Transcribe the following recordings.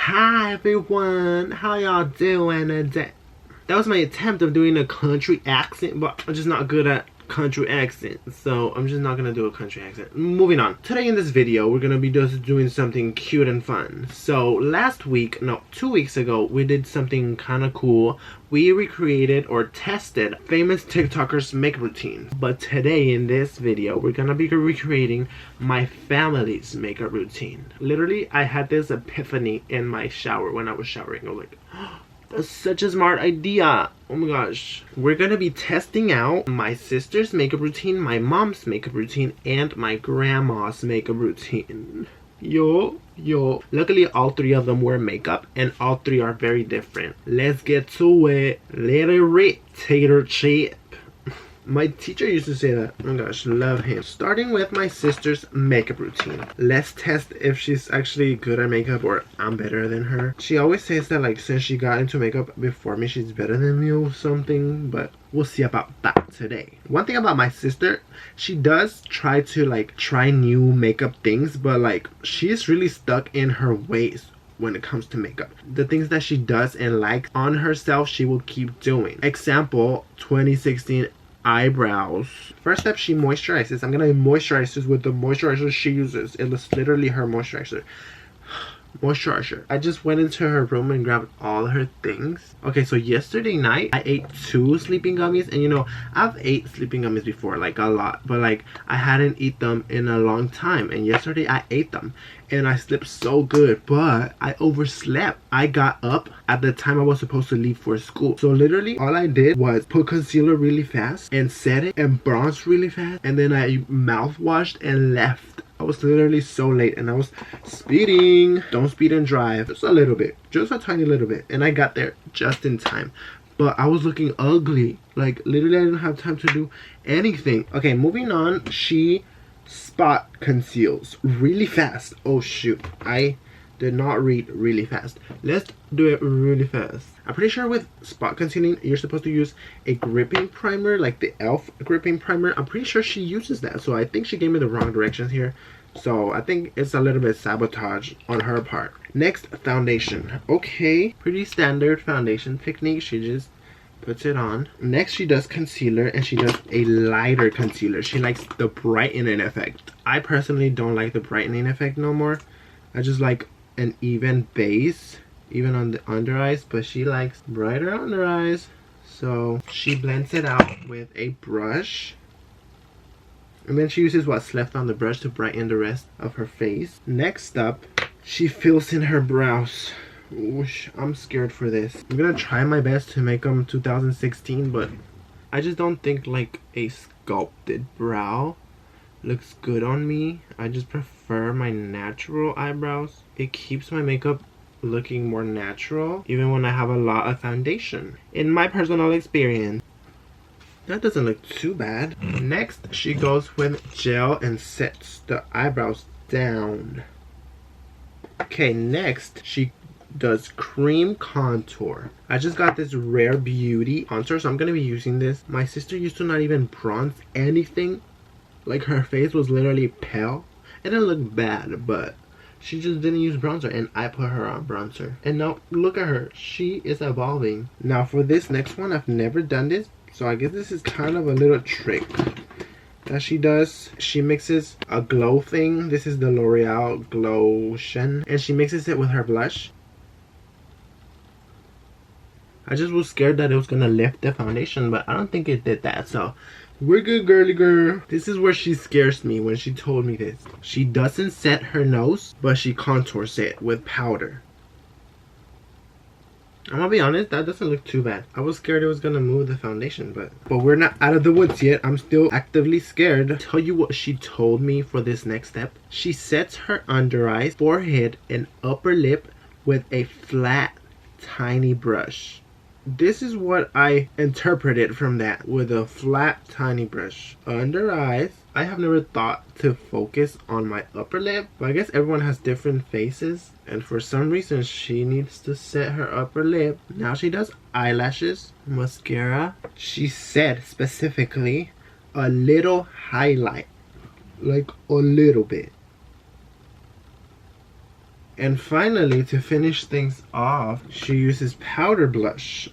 Hi everyone, how y'all doing today? That was my attempt of doing a country accent, but I'm just not good at country accents, so I'm just not gonna do a country accent. Moving on. Today in this video, we're gonna be just doing something cute and fun. So last week, no, 2 weeks ago, we did something kind of cool. We recreated or tested famous TikTokers' makeup routine. But today in this video, we're gonna be recreating my family's makeup routine. Literally, I had this epiphany in my shower when I was showering. I was like, that's such a smart idea. Oh my gosh. We're gonna be testing out my sister's makeup routine, my mom's makeup routine, and my grandma's makeup routine. Yo. Luckily, all three of them wear makeup, and all three are very different. Let's get to it. Let it rip, tater chip. My teacher used to say that. Oh my gosh, love him. Starting with my sister's makeup routine. Let's test if she's actually good at makeup or I'm better than her. She always says that like since she got into makeup before me, she's better than me or something, but we'll see about that today. One thing about my sister, she does try to try new makeup things, but like she's really stuck in her ways when it comes to makeup. The things that she does and likes on herself, she will keep doing. Example, 2016 eyebrows. First step, she moisturizes. I'm gonna moisturize this with the moisturizer she uses. It was literally her moisturizer. I just went into her room and grabbed all her things. Okay, so yesterday night I ate 2 sleeping gummies, and you know I've ate sleeping gummies before, like a lot, but like I hadn't eat them in a long time, and yesterday I ate them and I slept so good, but I overslept. I got up at the time I was supposed to leave for school, so literally all I did was put concealer really fast and set it and bronze really fast, and then I mouthwashed and left. I was literally so late and I was speeding. Don't speed and drive. Just a little bit. Just a tiny little bit. And I got there just in time. But I was looking ugly. Like literally I didn't have time to do anything. Okay, moving on. She spot conceals really fast. Oh shoot. I did not read really fast. Let's do it really fast. I'm pretty sure with spot concealing, you're supposed to use a gripping primer, like the e.l.f. gripping primer. I'm pretty sure she uses that. So I think she gave me the wrong directions here. So I think it's a little bit sabotage on her part. Next, foundation. Okay, pretty standard foundation technique. She just puts it on. Next, she does concealer, and she does a lighter concealer. She likes the brightening effect. I personally don't like the brightening effect no more. I just like an even base, even on the under eyes, but she likes brighter under eyes. So she blends it out with a brush, and then she uses what's left on the brush to brighten the rest of her face. Next up, she fills in her brows. Whoosh, I'm scared for this. I'm gonna try my best to make them 2016, but I just don't think like a sculpted brow looks good on me. I just prefer my natural eyebrows. It keeps my makeup looking more natural even when I have a lot of foundation, in my personal experience. That doesn't look too bad. Next, she goes with gel and sets the eyebrows down. Okay, next she does cream contour. I just got this Rare Beauty contour, so I'm gonna be using this. My sister used to not even bronze anything. Like her face was literally pale. It didn't look bad, but she just didn't use bronzer, and I put her on bronzer. And now look at her. She is evolving. Now for this next one, I've never done this, so I guess this is kind of a little trick that she does. She mixes a glow thing. This is the L'Oreal Glotion, and she mixes it with her blush. I just was scared that it was gonna lift the foundation, but I don't think it did that, so we're good, girly girl. This is where she scares me when she told me this. She doesn't set her nose, but she contours it with powder. I'm gonna be honest, that doesn't look too bad. I was scared it was gonna move the foundation, but we're not out of the woods yet. I'm still actively scared. Tell you what she told me for this next step. She sets her under eyes, forehead, and upper lip with a flat, tiny brush. This is what I interpreted from that, with a flat tiny brush. Under eyes, I have never thought to focus on my upper lip, but I guess everyone has different faces, and for some reason she needs to set her upper lip. Now she does eyelashes, mascara. She said specifically a little highlight, like a little bit. And finally, to finish things off, she uses powder blush.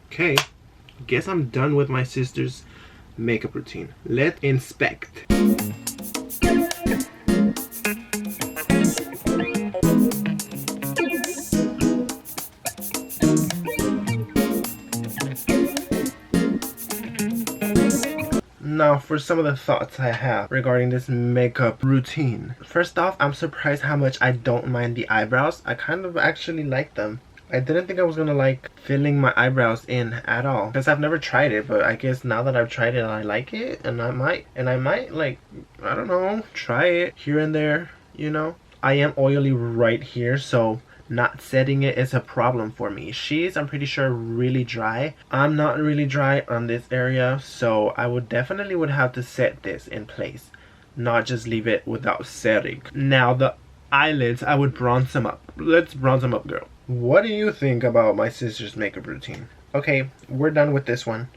Okay, guess I'm done with my sister's makeup routine. Let's inspect. Now for some of the thoughts I have regarding this makeup routine. First off, I'm surprised how much I don't mind the eyebrows. I kind of actually like them. I didn't think I was gonna like filling my eyebrows in at all because I've never tried it, but I guess now that I've tried it I like it, and I might like, I don't know, try it here and there, you know. I am oily right here, so not setting it is a problem for me. She's, I'm pretty sure, really dry. I'm not really dry on this area, so I would definitely have to set this in place, not just leave it without setting. Now the eyelids, I would bronze them up. Let's bronze them up, girl. What do you think about my sister's makeup routine? Okay, we're done with this one.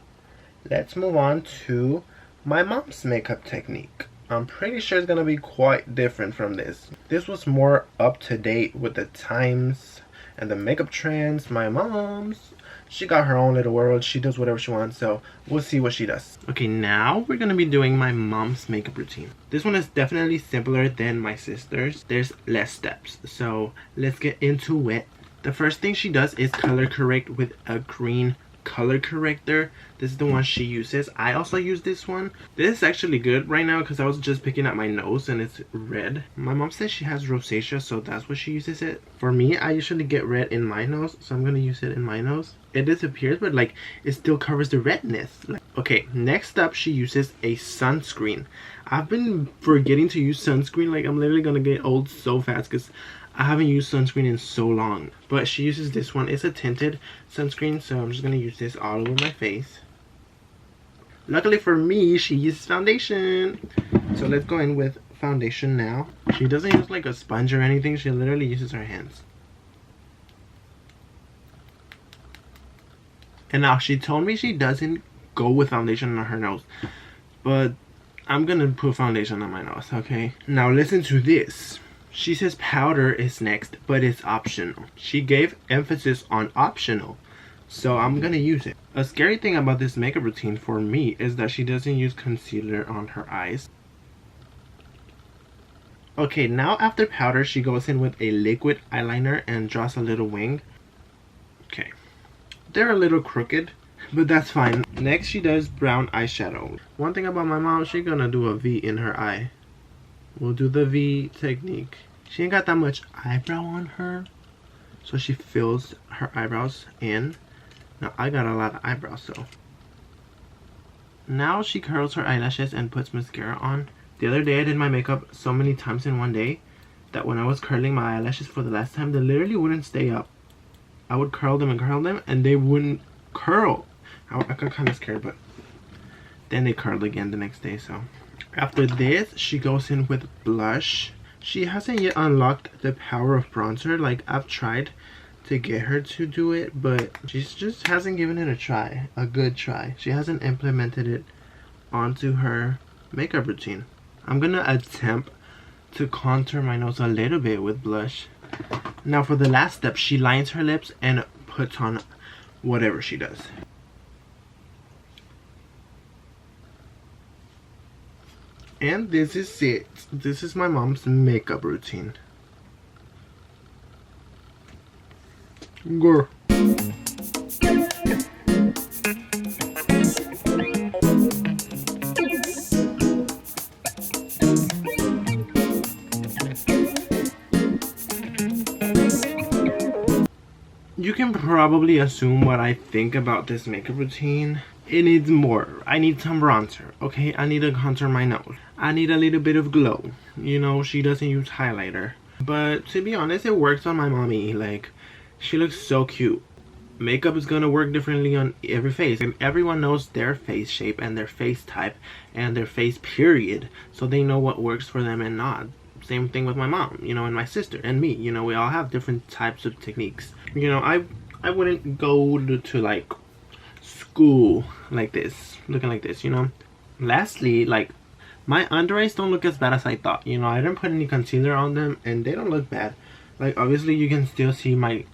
Let's move on to my mom's makeup technique. I'm pretty sure it's gonna be quite different from this. This was more up to date with the times and the makeup trends. My mom's, she got her own little world. She does whatever she wants, so we'll see what she does. Okay, now we're gonna be doing my mom's makeup routine. This one is definitely simpler than my sister's. There's less steps, so let's get into it. The first thing she does is color correct with a green color corrector. This is the one she uses. I also use this one. This is actually good right now because I was just picking at my nose and it's red. My mom says she has rosacea, so that's what she uses it. For me, I usually get red in my nose, so I'm gonna use it in my nose. It disappears, but like it still covers the redness. Okay, next up she uses a sunscreen. I've been forgetting to use sunscreen. Like, I'm literally gonna get old so fast because I haven't used sunscreen in so long. But she uses this one. It's a tinted sunscreen, so I'm just gonna use this all over my face. Luckily for me, she uses foundation. So let's go in with foundation now. She doesn't use like a sponge or anything. She literally uses her hands. And now she told me she doesn't go with foundation on her nose, but I'm gonna put foundation on my nose, okay? Now listen to this. She says powder is next, but it's optional. She gave emphasis on optional, so I'm gonna use it. A scary thing about this makeup routine for me is that she doesn't use concealer on her eyes. Okay, now after powder, she goes in with a liquid eyeliner and draws a little wing. Okay, they're a little crooked, but that's fine. Next, she does brown eyeshadow. One thing about my mom, she's gonna do a V in her eye. We'll do the V technique. She ain't got that much eyebrow on her, so she fills her eyebrows in. Now I got a lot of eyebrows, so. Now she curls her eyelashes and puts mascara on. The other day I did my makeup so many times in one day that when I was curling my eyelashes for the last time, they literally wouldn't stay up. I would curl them and they wouldn't curl. I got kind of scared, but then they curled again the next day, so. After this, she goes in with blush. She hasn't yet unlocked the power of bronzer. Like, I've tried to get her to do it, but she just hasn't given it a try, a good try. She hasn't implemented it onto her makeup routine. I'm gonna attempt to contour my nose a little bit with blush. Now for the last step, she lines her lips and puts on whatever she does. And this is it. This is my mom's makeup routine. Girl. You can probably assume what I think about this makeup routine. It needs more. I need some bronzer, okay? I need to contour my nose. I need a little bit of glow. You know, she doesn't use highlighter. But to be honest, it works on my mommy. Like, she looks so cute. Makeup is gonna work differently on every face. And everyone knows their face shape and their face type and their face period. So they know what works for them and not. Same thing with my mom, you know, and my sister and me. You know, we all have different types of techniques. You know, I wouldn't go to like school like this, looking like this, you know. Lastly, like, My under eyes don't look as bad as I thought. You know, I didn't put any concealer on them and they don't look bad. Like, obviously you can still see my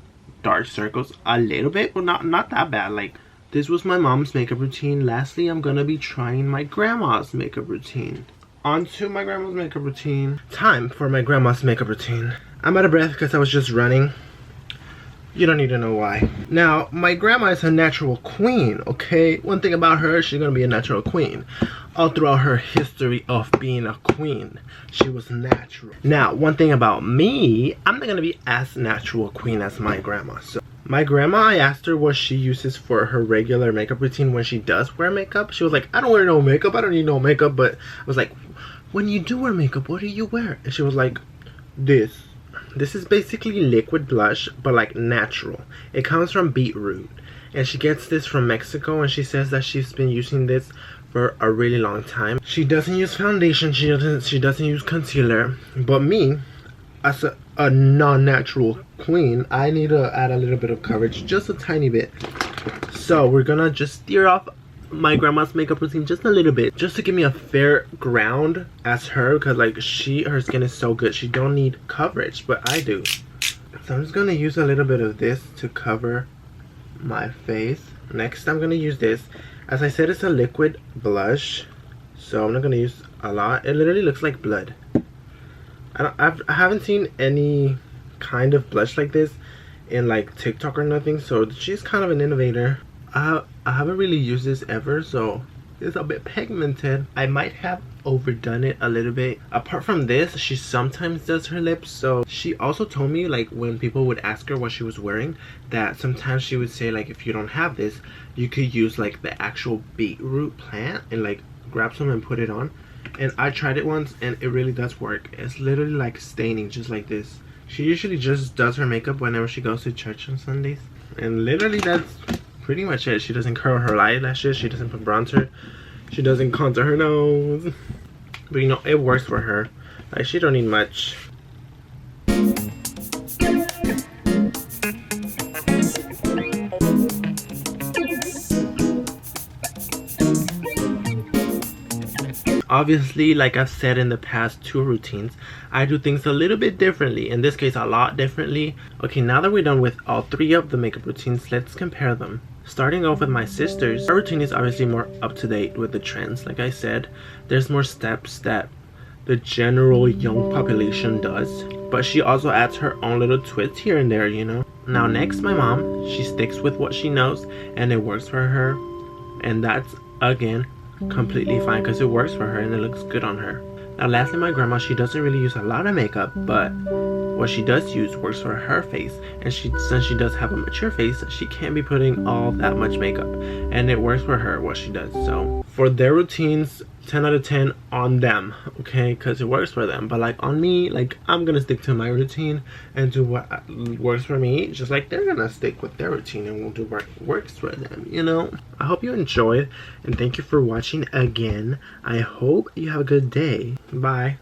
dark circles a little bit, but not that bad. Like, this was my mom's makeup routine. Lastly, I'm gonna be trying my grandma's makeup routine. On to my grandma's makeup routine. Time for my grandma's makeup routine. I'm out of breath because I was just running. You don't need to know why. Now, my grandma is a natural queen, okay? One thing about her, she's gonna be a natural queen. All throughout her history of being a queen, she was natural. Now, one thing about me, I'm not gonna be as natural queen as my grandma. So, my grandma, I asked her what she uses for her regular makeup routine when she does wear makeup. She was like, I don't wear no makeup, I don't need no makeup. But I was like, when you do wear makeup, what do you wear? And she was like, this. This is basically liquid blush, but like natural. It comes from beetroot. And she gets this from Mexico, and she says that she's been using this for a really long time. She doesn't use foundation, she doesn't use concealer. But me, as a non-natural queen, I need to add a little bit of coverage, just a tiny bit. So we're gonna just steer off my grandma's makeup routine just a little bit, just to give me a fair ground as her, because like her skin is so good, she don't need coverage, but I do. So I'm just gonna use a little bit of this to cover my face. Next, I'm gonna use this. As I said, it's a liquid blush, so I'm not gonna use a lot. It literally looks like blood. I haven't seen any kind of blush like this in like TikTok or nothing, so she's kind of an innovator. I haven't really used this ever, so it's a bit pigmented. I might have overdone it a little bit. Apart from this, she sometimes does her lips, so she also told me, like, when people would ask her what she was wearing, that sometimes she would say, like, if you don't have this, you could use like the actual beetroot plant and like grab some and put it on. And I tried it once and it really does work. It's literally like staining, just like this. She usually just does her makeup whenever she goes to church on Sundays, and literally that's pretty much it. She doesn't curl her eyelashes, she doesn't put bronzer, she doesn't contour her nose, but you know, it works for her. Like, she don't need much. Obviously, like I've said in the past two routines, I do things a little bit differently. In this case, a lot differently. Okay, now that we're done with all three of the makeup routines, let's compare them. Starting off with my sister's, her routine is obviously more up to date with the trends. Like I said, there's more steps that the general young population does, but she also adds her own little twist here and there, you know. Now next, my mom, she sticks with what she knows and it works for her, and that's again completely fine because it works for her and it looks good on her. Now lastly, my grandma, she doesn't really use a lot of makeup, but what she does use works for her face, and since she does have a mature face, she can't be putting all that much makeup, and it works for her what she does. So for their routines, 10 out of 10 on them, okay, because it works for them. But like on me, like I'm gonna stick to my routine and do what works for me, just like they're gonna stick with their routine and will do what works for them, you know. I hope you enjoyed, and thank you for watching again. I hope you have a good day. Bye.